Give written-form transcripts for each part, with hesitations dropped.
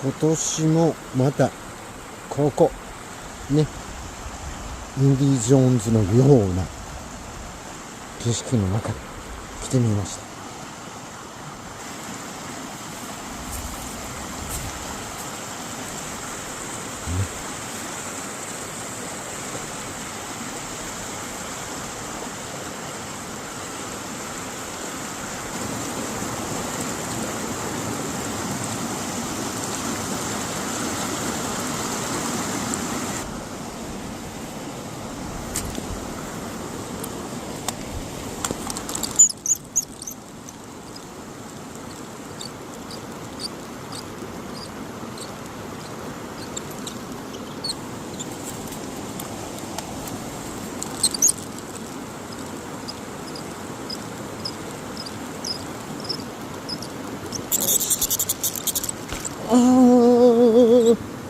今年もまたここね、インディ・ジョーンズのような景色の中に来てみました。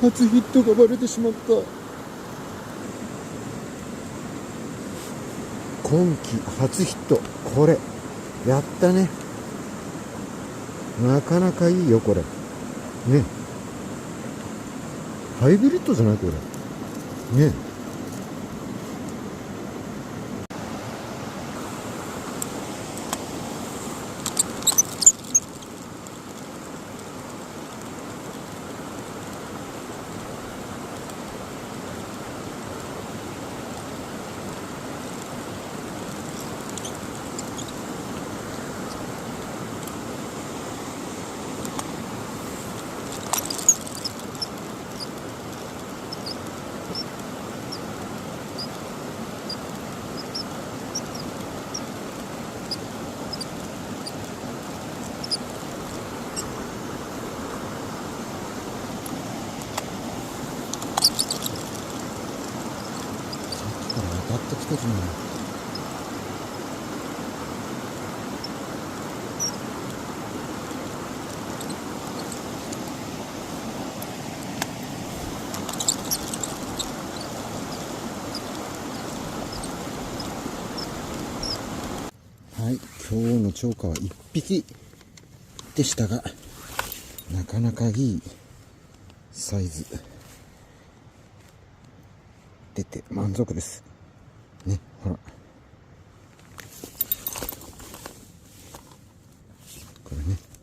初ヒットがバレてしまった。今季初ヒット、これやったね。なかなかいいよこれね。ハイブリッドじゃないこれね。当たってきてるね。はい、今日の釣果は1匹でしたが、なかなかいいサイズ出て満足ですね。ほらこれね。